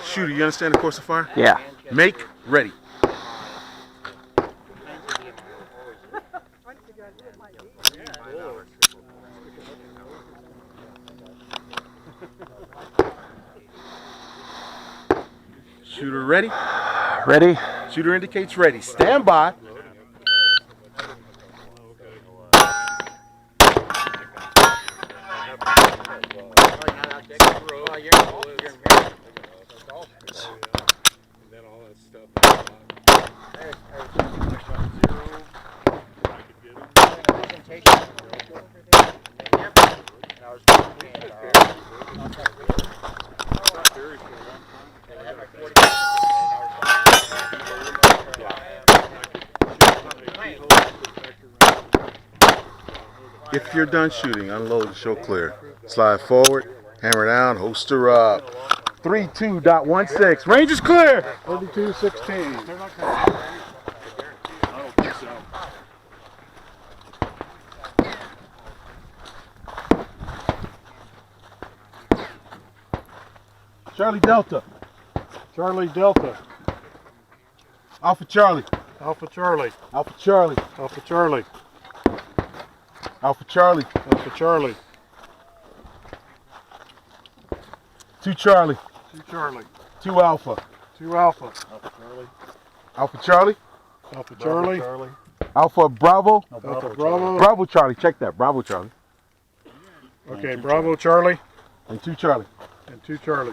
Shooter, you understand the course of fire? Yeah. Make ready. Shooter ready? Ready? Shooter indicates ready. Stand by. If you're done shooting, unload and show clear. Slide forward, hammer down, holster up. 32.16. Range is clear. 32-16. Charlie Delta. Charlie Delta. Alpha Charlie. Alpha Charlie. Alpha Charlie. Alpha Charlie. Alpha Charlie. Alpha Charlie. 2 Charlie. 2 Charlie. 2 Alpha. 2 Alpha. Alpha Charlie. Alpha Charlie. Alpha Charlie. Alpha Bravo. Alpha Bravo. Bravo Charlie. Check that. Bravo Charlie. Okay, Bravo Charlie. And 2 Charlie. And 2 Charlie.